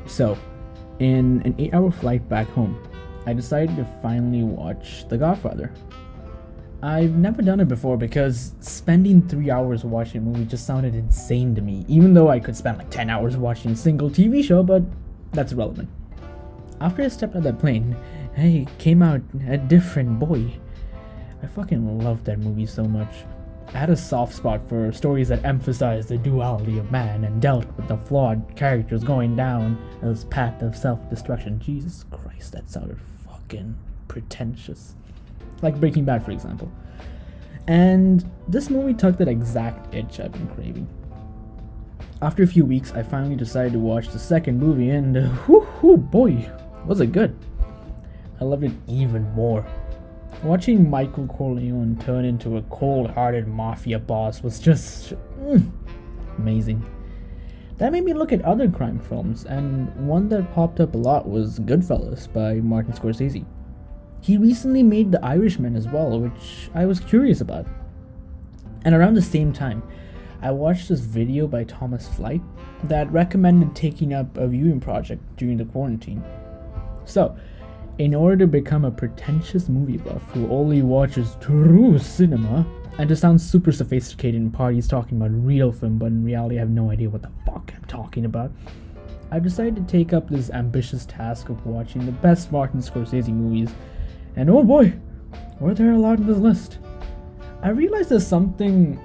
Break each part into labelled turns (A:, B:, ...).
A: So, in an 8-hour flight back home, I decided to finally watch The Godfather. I've never done it before because spending 3 hours watching a movie just sounded insane to me, even though I could spend like 10 hours watching a single TV show, but that's irrelevant. After I stepped out of that plane, I came out a different boy. I fucking loved that movie so much. I had a soft spot for stories that emphasized the duality of man and dealt with the flawed characters going down this path of self-destruction. Jesus Christ, that sounded fucking pretentious. Like Breaking Bad, for example. And this movie tugged that exact itch I've been craving. After a few weeks, I finally decided to watch the second movie, and whoo boy, was it good. I loved it even more. Watching Michael Corleone turn into a cold-hearted mafia boss was just amazing. That made me look at other crime films, and one that popped up a lot was Goodfellas by Martin Scorsese. He recently made The Irishman as well, which I was curious about. And around the same time, I watched this video by Thomas Flight that recommended taking up a viewing project during the quarantine. So, in order to become a pretentious movie buff who only watches true cinema, and to sound super sophisticated in parties talking about real film, but in reality I have no idea what the fuck I'm talking about, I've decided to take up this ambitious task of watching the best Martin Scorsese movies, and oh boy, were there a lot on this list. I realized there's something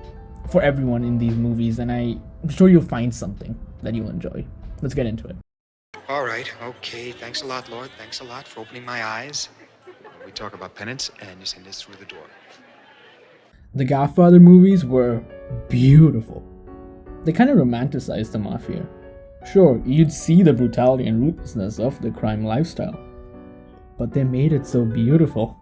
A: for everyone in these movies, and I'm sure you'll find something that you'll enjoy. Let's get into it.
B: All right, okay. Thanks a lot, Lord. Thanks a lot for opening my eyes. We talk about penance, and you send us through the door.
A: The Godfather movies were beautiful. They kind of romanticized the mafia. Sure, you'd see the brutality and ruthlessness of the crime lifestyle, but they made it so beautiful.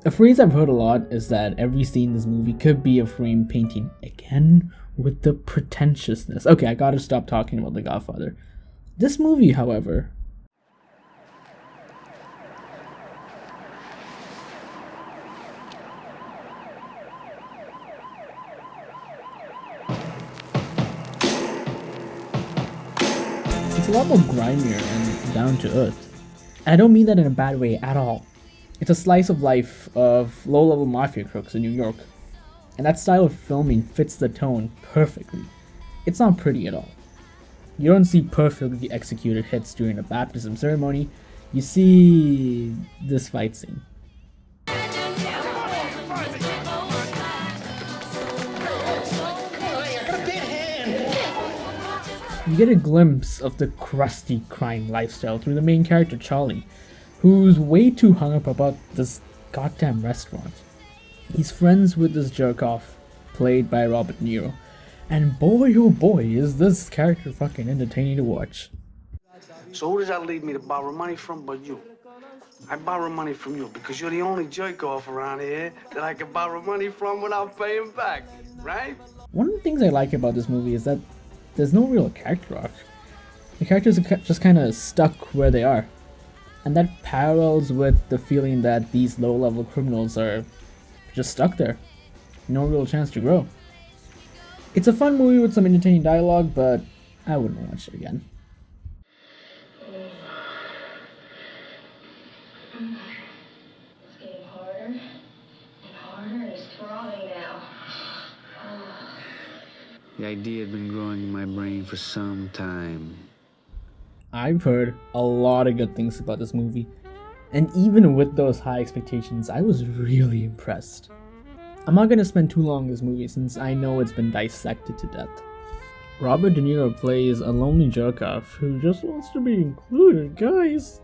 A: A phrase I've heard a lot is that every scene in this movie could be a frame painting, again with the pretentiousness. Okay, I gotta stop talking about The Godfather. This movie, however, it's a lot more grimier and down to earth. I don't mean that in a bad way at all. It's a slice of life of low-level mafia crooks in New York, and that style of filming fits the tone perfectly. It's not pretty at all. You don't see perfectly executed hits during a baptism ceremony. You see this fight scene. You get a glimpse of the crusty crime lifestyle through the main character Charlie, who's way too hung up about this goddamn restaurant. He's friends with this jerk-off, played by Robert De Niro, and boy oh boy is this character fucking entertaining to watch.
C: So who does that leave me to borrow money from but you? I borrow money from you because you're the only jerk-off around here that I can borrow money from without paying back, right?
A: One of the things I like about this movie is that there's no real character arc. The characters are just kind of stuck where they are. And that parallels with the feeling that these low-level criminals are just stuck there. No real chance to grow. It's a fun movie with some entertaining dialogue, but I wouldn't watch it again.
D: It's getting harder and harder, and it's throbbing now.
E: The idea had been growing in my brain for some time.
A: I've heard a lot of good things about this movie, and even with those high expectations, I was really impressed. I'm not gonna spend too long on this movie since I know it's been dissected to death. Robert De Niro plays a lonely jerk-off who just wants to be included, guys.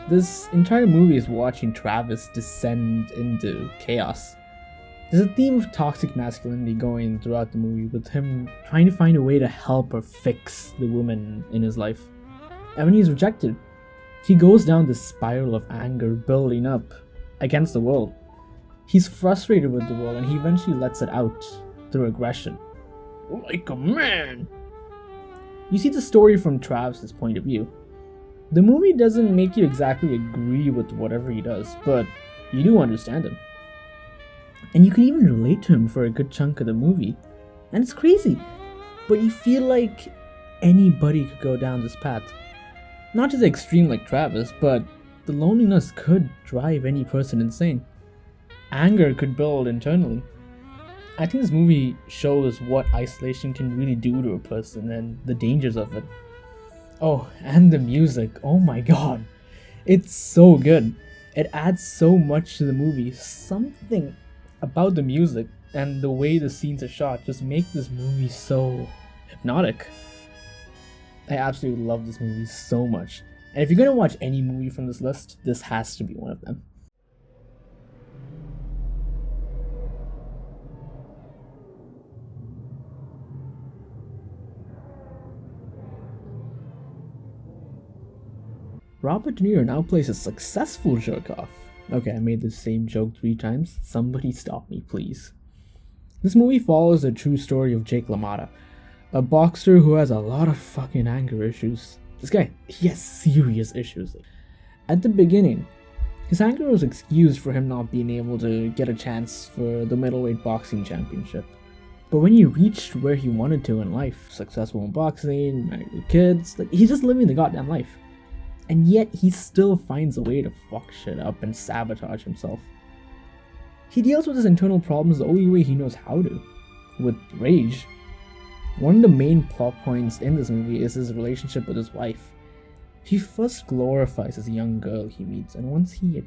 A: This entire movie is watching Travis descend into chaos. There's a theme of toxic masculinity going throughout the movie, with him trying to find a way to help or fix the woman in his life. And when he's rejected, he goes down this spiral of anger building up against the world. He's frustrated with the world and he eventually lets it out through aggression. Like a man! You see the story from Travis's point of view. The movie doesn't make you exactly agree with whatever he does, but you do understand him. And you can even relate to him for a good chunk of the movie. And it's crazy, but you feel like anybody could go down this path. Not to the extreme like Travis, but the loneliness could drive any person insane. Anger could build internally. I think this movie shows what isolation can really do to a person and the dangers of it. Oh, and the music, oh my god. It's so good. It adds so much to the movie. Something about the music and the way the scenes are shot just make this movie so hypnotic. I absolutely love this movie so much. And if you're gonna watch any movie from this list, this has to be one of them. Robert De Niro now plays a successful jerk-off. Okay, I made the same joke 3 times. Somebody stop me, please. This movie follows the true story of Jake LaMotta, a boxer who has a lot of fucking anger issues. This guy, he has serious issues. At the beginning, his anger was excused for him not being able to get a chance for the middleweight boxing championship. But when he reached where he wanted to in life, successful in boxing, married with kids, he's just living the goddamn life. And yet he still finds a way to fuck shit up and sabotage himself. He deals with his internal problems the only way he knows how to, with rage. One of the main plot points in this movie is his relationship with his wife. He first glorifies this young girl he meets, and once he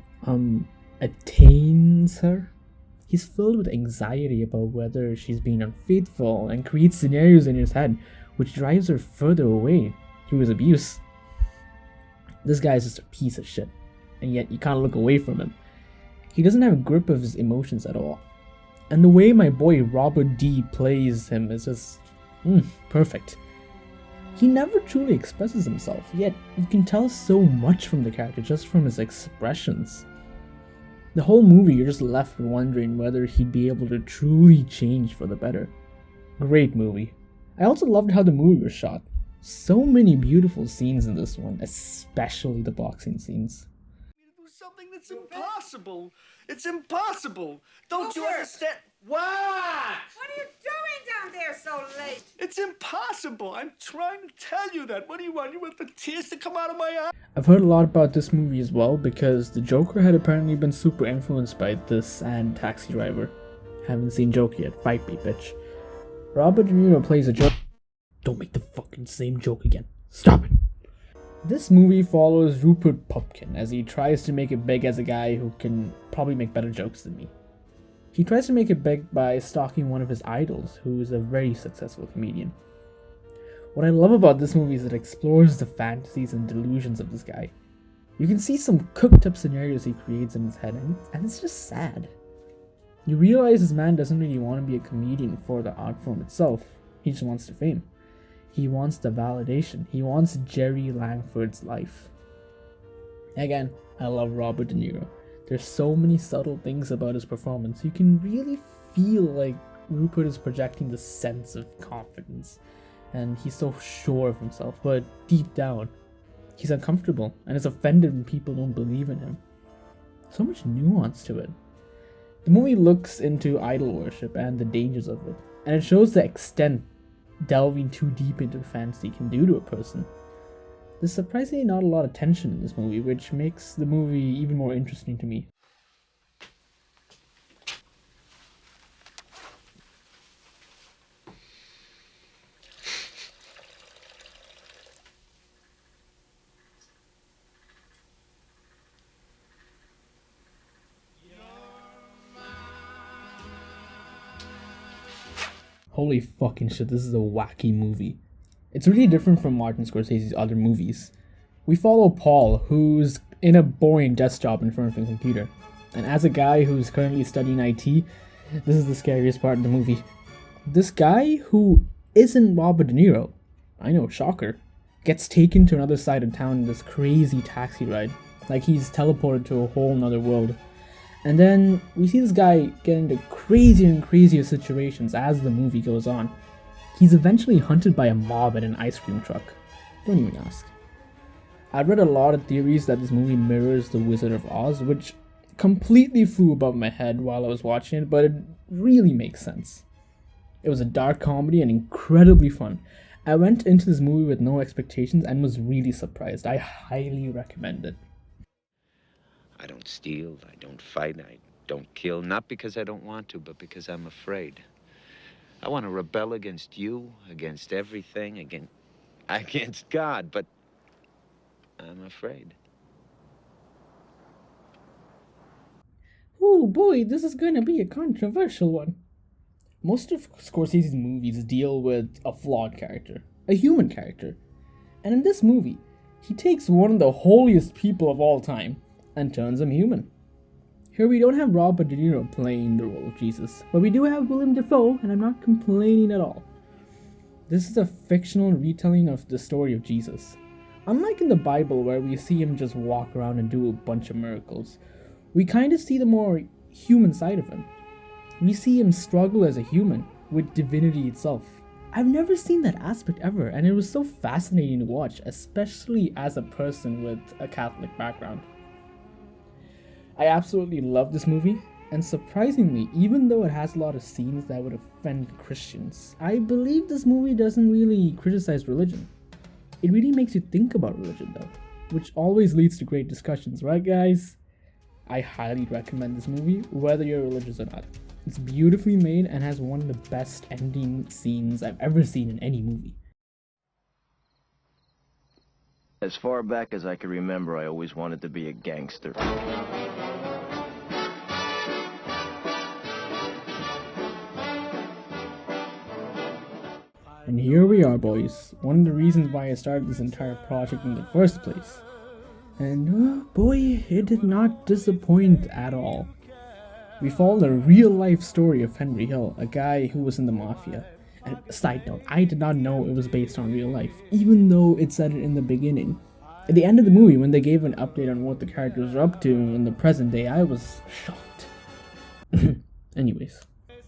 A: attains her, he's filled with anxiety about whether she's being unfaithful and creates scenarios in his head which drives her further away through his abuse. This guy is just a piece of shit, and yet you can't look away from him. He doesn't have a grip of his emotions at all. And the way my boy Robert D plays him is just perfect. He never truly expresses himself, yet you can tell so much from the character just from his expressions. The whole movie you're just left wondering whether he'd be able to truly change for the better. Great movie. I also loved how the movie was shot. So many beautiful scenes in this one, especially the boxing scenes.
F: Do something that's impossible. It's impossible. Don't you understand? What?
G: What are you doing down there so late?
F: It's impossible. I'm trying to tell you that. What do you want? You want the tears to come out of my eyes?
A: I've heard a lot about this movie as well because the Joker had apparently been super influenced by this and Taxi Driver. Haven't seen Joker yet. Fight me, bitch. Robert De Niro plays a Joker. Don't make the fucking same joke again. Stop it. This movie follows Rupert Pupkin as he tries to make it big as a guy who can probably make better jokes than me. He tries to make it big by stalking one of his idols, who is a very successful comedian. What I love about this movie is it explores the fantasies and delusions of this guy. You can see some cooked up scenarios he creates in his head, and it's just sad. You realize this man doesn't really want to be a comedian for the art form itself, he just wants the fame. He wants the validation. He wants Jerry Langford's life. Again, I love Robert De Niro. There's so many subtle things about his performance. You can really feel like Rupert is projecting this sense of confidence. And he's so sure of himself. But deep down, he's uncomfortable and is offended when people don't believe in him. So much nuance to it. The movie looks into idol worship and the dangers of it. And it shows the extent delving too deep into fantasy can do to a person. There's surprisingly not a lot of tension in this movie, which makes the movie even more interesting to me. Holy fucking shit, this is a wacky movie. It's really different from Martin Scorsese's other movies. We follow Paul, who's in a boring desk job in front of a computer. And as a guy who's currently studying IT, this is the scariest part of the movie. This guy, who isn't Robert De Niro, I know, shocker, gets taken to another side of town in this crazy taxi ride. Like he's teleported to a whole nother world. And then we see this guy get into crazier and crazier situations as the movie goes on. He's eventually hunted by a mob at an ice cream truck. Don't even ask. I've read a lot of theories that this movie mirrors The Wizard of Oz, which completely flew above my head while I was watching it, but it really makes sense. It was a dark comedy and incredibly fun, I went into this movie with no expectations and was really surprised. I highly recommend it.
H: I don't steal, I don't fight, I don't kill, not because I don't want to, but because I'm afraid. I want to rebel against you, against everything, against God, but I'm afraid.
A: Oh boy, this is gonna be a controversial one. Most of Scorsese's movies deal with a flawed character, a human character. And in this movie, he takes one of the holiest people of all time and turns him human. Here we don't have Robert De Niro playing the role of Jesus, but we do have Willem Dafoe, and I'm not complaining at all. This is a fictional retelling of the story of Jesus. Unlike in the Bible where we see him just walk around and do a bunch of miracles, we kind of see the more human side of him. We see him struggle as a human with divinity itself. I've never seen that aspect ever, and it was so fascinating to watch, especially as a person with a Catholic background. I absolutely love this movie, and surprisingly, even though it has a lot of scenes that would offend Christians, I believe this movie doesn't really criticize religion. It really makes you think about religion though, which always leads to great discussions, right guys? I highly recommend this movie, whether you're religious or not. It's beautifully made and has one of the best ending scenes I've ever seen in any movie.
I: As far back as I can remember, I always wanted to be a gangster.
A: And here we are, boys. One of the reasons why I started this entire project in the first place. And boy, it did not disappoint at all. We followed a real life story of Henry Hill, a guy who was in the mafia. And side note, I did not know it was based on real life, even though it said it in the beginning. At the end of the movie, when they gave an update on what the characters were up to in the present day, I was shocked. Anyways.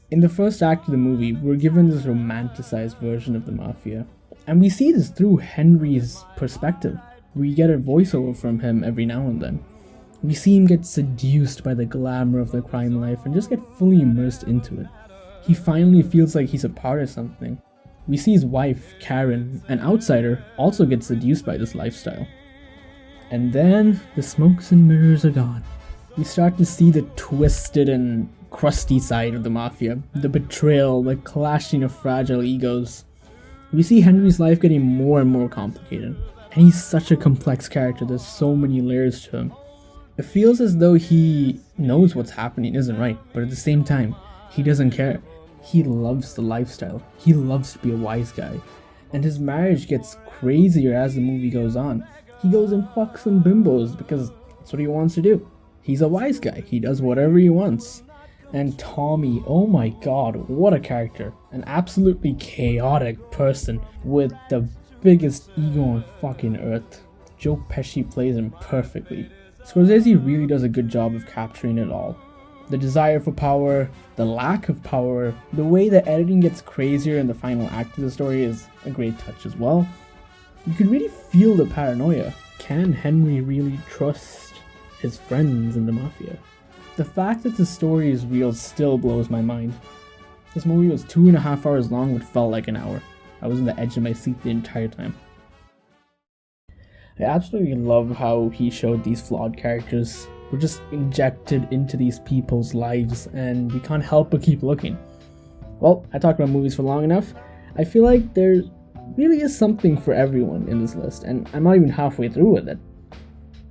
A: In the first act of the movie, we're given this romanticized version of the mafia. And we see this through Henry's perspective. We get a voiceover from him every now and then. We see him get seduced by the glamour of the crime life and just get fully immersed into it. He finally feels like he's a part of something. We see his wife, Karen, an outsider, also get seduced by this lifestyle. And then the smokes and mirrors are gone. We start to see the twisted and crusty side of the mafia, the betrayal, the clashing of fragile egos. We see Henry's life getting more and more complicated, and he's such a complex character, there's so many layers to him. It feels as though he knows what's happening isn't right, but at the same time, he doesn't care. He loves the lifestyle, he loves to be a wise guy, and his marriage gets crazier as the movie goes on. He goes and fucks some bimbos because that's what he wants to do. He's a wise guy, he does whatever he wants. And Tommy, oh my god, what a character. An absolutely chaotic person with the biggest ego on fucking earth. Joe Pesci plays him perfectly. Scorsese really does a good job of capturing it all. The desire for power, the lack of power, the way the editing gets crazier in the final act of the story is a great touch as well. You can really feel the paranoia. Can Henry really trust his friends in the mafia? The fact that the story is real still blows my mind. This movie was 2.5 hours long, which felt like an hour. I was on the edge of my seat the entire time. I absolutely love how he showed these flawed characters. We're just injected into these people's lives, and we can't help but keep looking. Well, I talked about movies for long enough. I feel like there really is something for everyone in this list, and I'm not even halfway through with it.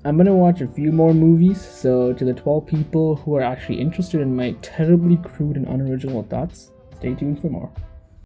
A: I'm gonna watch a few more movies, so to the 12 people who are actually interested in my terribly crude and unoriginal thoughts, stay tuned for more.